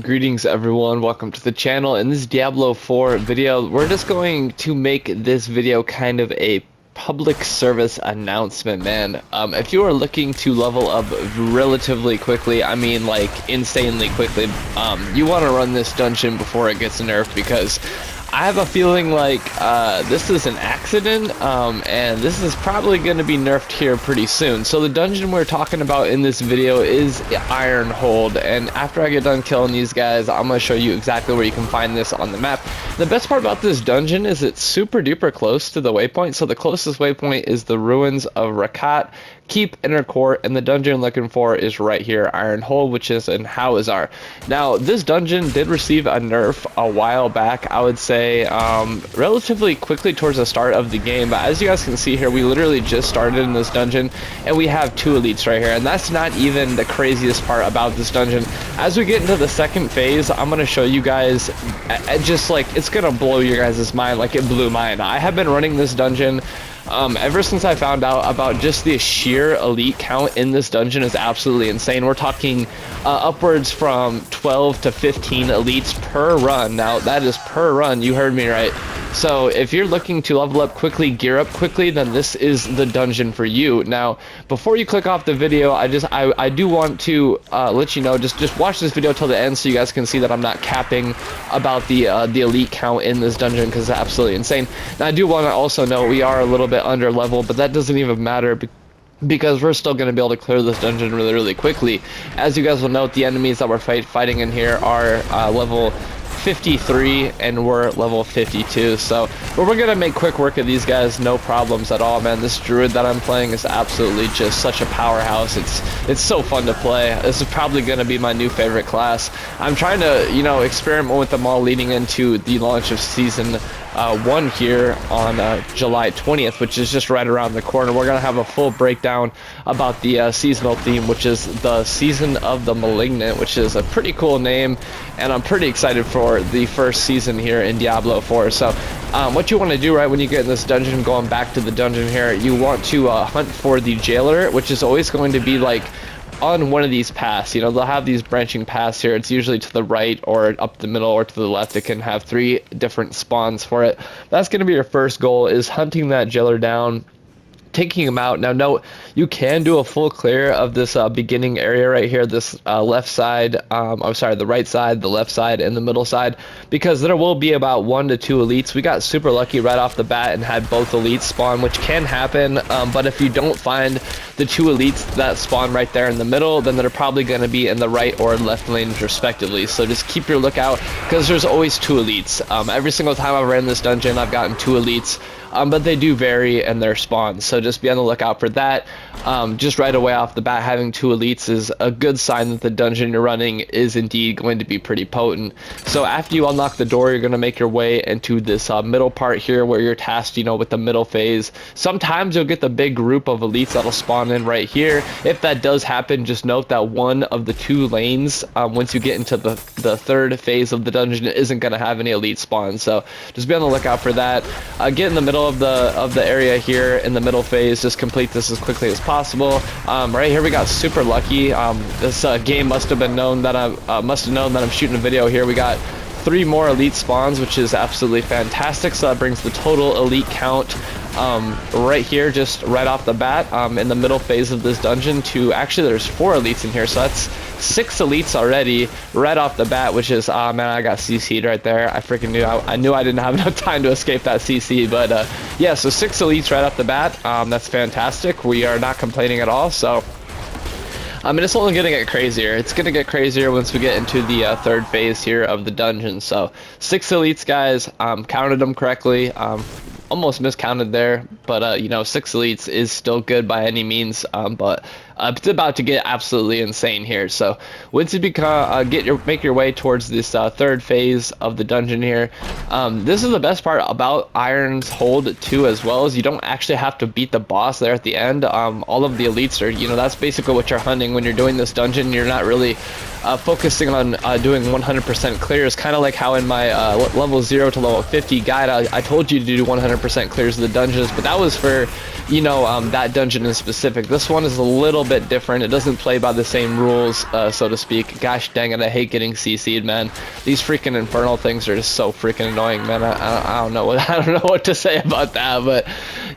Greetings everyone, welcome to the channel. In this Diablo 4 video, we're just going to make this video kind of a public service announcement, man. If you are looking to level up relatively quickly, I mean like insanely quickly, you want to run this dungeon before it gets nerfed, because I have a feeling like this is an accident, and this is probably going to be nerfed here pretty soon. So the dungeon we're talking about in this video is Ironhold, and after I get done killing these guys, I'm going to show you exactly where you can find this on the map. The best part about this dungeon is it's super duper close to the waypoint, so the closest waypoint is the ruins of Rakat, Keep, Inner Court, and the dungeon I'm looking for is right here, Ironhold, which is in Hawazar. Now, this dungeon did receive a nerf a while back, I would say, relatively quickly towards the start of the game, but as you guys can see here, we literally just started in this dungeon, and we have 2 elites right here, and that's not even the craziest part about this dungeon. As we get into the second phase, I'm going to show you guys, just like, it's going to blow your guys' mind like it blew mine. I have been running this dungeon ever since I found out about just the sheer elite count in this dungeon is absolutely insane. We're talking upwards from 12 to 15 elites per run. Now, that is per run, you heard me right. So if you're looking to level up quickly, gear up quickly, then this is the dungeon for you. Now, before you click off the video, I do want to let you know, just watch this video till the end so you guys can see that I'm not capping about the elite count in this dungeon, because it's absolutely insane. Now, I do want to also note we are a little bit under level, but that doesn't even matter because we're still going to be able to clear this dungeon really quickly. As you guys will note, the enemies that we're fighting in here are level 53 and we're level 52, so but we're gonna make quick work of these guys, no problems at all, man. This druid that I'm playing is absolutely just such a powerhouse. It's so fun to play. This is probably gonna be my new favorite class. I'm trying to, you know, experiment with them all leading into the launch of season 1 here on July 20th, which is just right around the corner. We're gonna have a full breakdown about the seasonal theme, which is the Season of the Malignant, which is a pretty cool name, and I'm pretty excited for the first season here in Diablo 4. So what you want to do right when you get in this dungeon, going back to the dungeon here, you want to hunt for the jailer, which is always going to be like on one of these paths. You know, they'll have these branching paths here. It's usually to the right or up the middle or to the left. It can have 3 different spawns for it. That's going to be your first goal, is hunting that jailer down, taking him out. Now, note, you can do a full clear of this beginning area right here, this left side, I'm sorry, the right side, the left side, and the middle side, because there will be about 1 to 2 elites. We got super lucky right off the bat and had both elites spawn, which can happen, but if you don't find the 2 elites that spawn right there in the middle, then they're probably going to be in the right or left lanes respectively. So just keep your lookout, because there's always 2 elites. Every single time I've ran this dungeon, I've gotten 2 elites. But they do vary in their spawns, so just be on the lookout for that. Just right away off the bat, having 2 elites is a good sign that the dungeon you're running is indeed going to be pretty potent. So after you unlock the door, you're going to make your way into this middle part here, where you're tasked, you know, with the middle phase. Sometimes you'll get the big group of elites that'll spawn in right here. If that does happen, just note that one of the 2 lanes, once you get into the third phase of the dungeon, isn't going to have any elite spawns. So just be on the lookout for that. Get in the middle of the area here in the middle phase. Just complete this as quickly as possible. Right here we got super lucky. This game must have known that I'm shooting a video here. We got 3 more elite spawns, which is absolutely fantastic. So that brings the total elite count right here, just right off the bat, in the middle phase of this dungeon, to actually there's 4 elites in here, so that's 6 elites already right off the bat, which is man, I got CC'd right there. I freaking knew I knew I didn't have enough time to escape that CC, but yeah, so 6 elites right off the bat. That's fantastic. We are not complaining at all. So I mean, it's only going to get crazier. It's going to get crazier once we get into the third phase here of the dungeon. So 6 elites, guys. Counted them correctly. Almost miscounted there, but you know, 6 elites is still good by any means, but it's about to get absolutely insane here. So once you make your way towards this third phase of the dungeon here, this is the best part about Ironhold too, as well, as you don't actually have to beat the boss there at the end. All of the elites are, you know, that's basically what you're hunting when you're doing this dungeon. You're not really focusing on doing 100% clears, kind of like how in my level 0 to level 50 guide, I told you to do 100% clears of the dungeons, but that was for, you know, that dungeon in specific. This one is a little bit different. It doesn't play by the same rules, so to speak. Gosh dang it, I hate getting CC'd, man. These freaking infernal things are just so freaking annoying, man. I don't know what I don't know what to say about that, but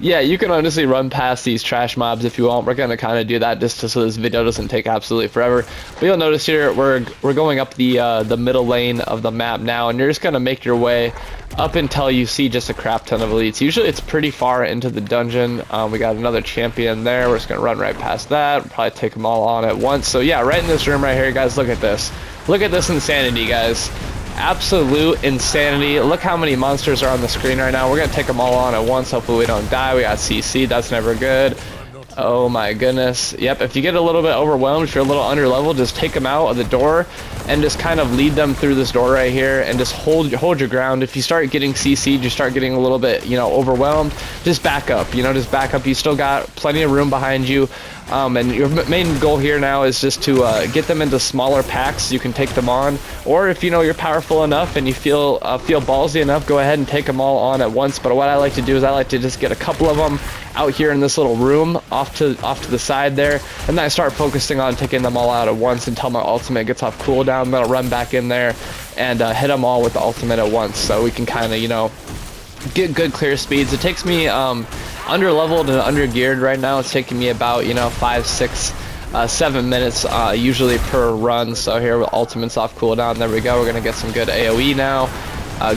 yeah, you can honestly run past these trash mobs if you want. We're gonna kind of do that just so this video doesn't take absolutely forever. But you'll notice here we're going up the middle lane of the map now, and you're just gonna make your way up until you see just a crap ton of elites. Usually it's pretty far into the dungeon. We got another champion there. We're just gonna run right past that. We'll probably take them all on at once. So yeah, right in this room right here, guys, look at this. Look at this insanity, guys. Absolute insanity. Look how many monsters are on the screen right now. We're gonna take them all on at once. Hopefully we don't die. We got CC. That's never good. Oh my goodness. Yep, if you get a little bit overwhelmed, if you're a little under level, just take them out of the door and just kind of lead them through this door right here and just hold your ground. If you start getting CC'd, you start getting a little bit, you know, overwhelmed, just back up, you know, just back up. You still got plenty of room behind you. And your main goal here now is just to get them into smaller packs so you can take them on. Or if you know you're powerful enough and you feel ballsy enough, go ahead and take them all on at once. But what I like to do is I like to just get a couple of them out here in this little room off to the side there, and then I start focusing on taking them all out at once until my ultimate gets off cooldown. Then I'll run back in there and hit them all with the ultimate at once, so we can kind of, you know, get good clear speeds. It takes me under leveled and under geared right now. It's taking me about, you know, 5, 6, 7 minutes usually per run. So here with ultimates off cooldown, there we go. We're gonna get some good AoE now.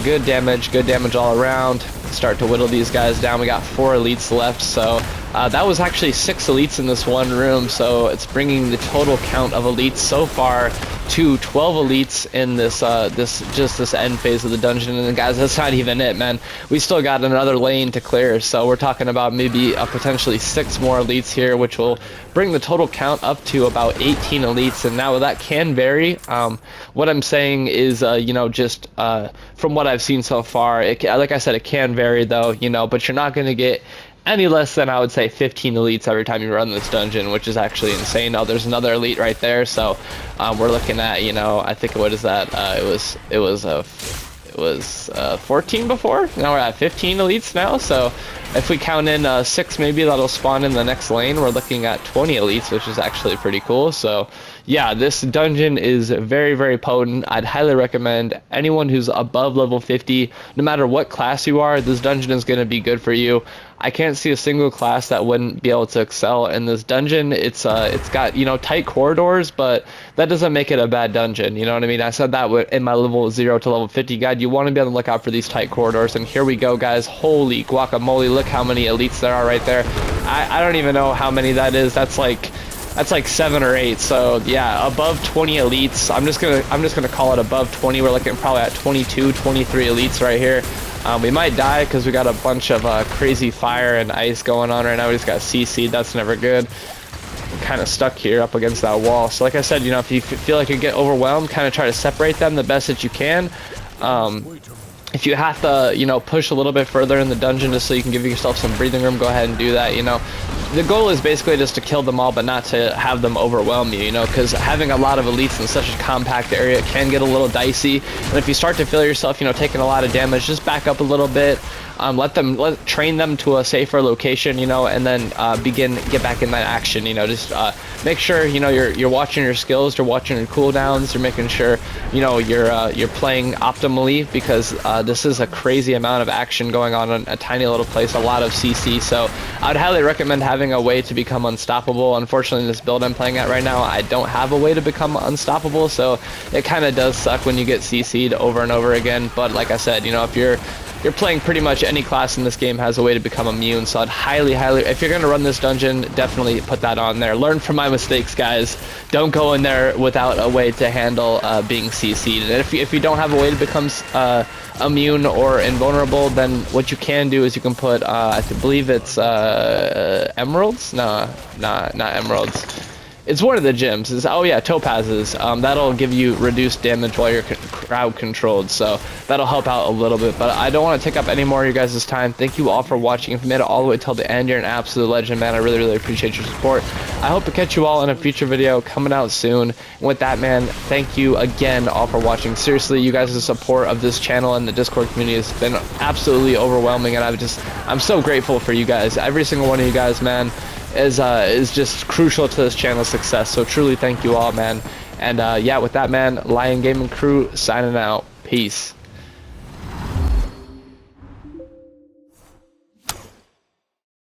Good damage all around. Start to whittle these guys down. We got 4 elites left, so that was actually 6 elites in this one room, so it's bringing the total count of elites so far to 12 elites in this this end phase of the dungeon. And guys, that's not even it, man. We still got another lane to clear, so we're talking about maybe potentially 6 more elites here, which will bring the total count up to about 18 elites. And now that can vary. What I'm saying is, you know, just from what I've seen so far, like I said, it can vary though, you know, but you're not going to get any less than, I would say, 15 elites every time you run this dungeon, which is actually insane. Oh, there's another elite right there, so we're looking at, you know, I think, what is that? It was 14 before. Now we're at 15 elites now, so if we count in 6 maybe that'll spawn in the next lane, we're looking at 20 elites, which is actually pretty cool. So yeah, this dungeon is very, very potent. I'd highly recommend anyone who's above level 50, no matter what class you are, this dungeon is going to be good for you. I can't see a single class that wouldn't be able to excel in this dungeon. It's got, you know, tight corridors, but that doesn't make it a bad dungeon. You know what I mean? I said that in my level 0 to level 50 guide. You want to be on the lookout for these tight corridors, and here we go, guys. Holy guacamole! Look how many elites there are right there. I don't even know how many that is. That's like 7 or 8. So yeah, above 20 elites. I'm just gonna call it above 20. We're looking probably at 22, 23 elites right here. We might die because we got a bunch of crazy fire and ice going on right now. We just got CC'd. That's never good. I'm kind of stuck here up against that wall. So like I said, you know, if you feel like you get overwhelmed, kind of try to separate them the best that you can. If you have to, you know, push a little bit further in the dungeon just so you can give yourself some breathing room, go ahead and do that, you know. The goal is basically just to kill them all, but not to have them overwhelm you, you know, because having a lot of elites in such a compact area can get a little dicey. And if you start to feel yourself, you know, taking a lot of damage, just back up a little bit. Train them to a safer location, you know, and then get back in that action, you know. Just make sure, you know, you're watching your skills, you're watching your cooldowns, you're making sure, you know, you're playing optimally, because this is a crazy amount of action going on in a tiny little place, a lot of CC. So I'd highly recommend having a way to become unstoppable. Unfortunately, in this build I'm playing at right now, I don't have a way to become unstoppable, so it kind of does suck when you get CC'd over and over again. But like I said, you know, if you're playing pretty much any class in this game has a way to become immune, so I'd highly, if you're going to run this dungeon, definitely put that on there. Learn from my mistakes, guys. Don't go in there without a way to handle being CC'd. And if you don't have a way to become immune or invulnerable, then what you can do is you can put, I believe it's emeralds? No, not emeralds. It's one of the gems. Oh yeah, topazes. That'll give you reduced damage while you're crowd controlled, so that'll help out a little bit. But I don't want to take up any more of your guys' time. Thank you all for watching. If you made it all the way till the end, you're an absolute legend, man. I really, really appreciate your support. I hope to catch you all in a future video coming out soon. And with that, man, thank you again all for watching. Seriously, you guys' support of this channel and the Discord community has been absolutely overwhelming, and I'm so grateful for you guys. Every single one of you guys, man, is just crucial to this channel's success. So truly thank you all, man. And yeah, with that, man, Lion Gaming Crew signing out. Peace.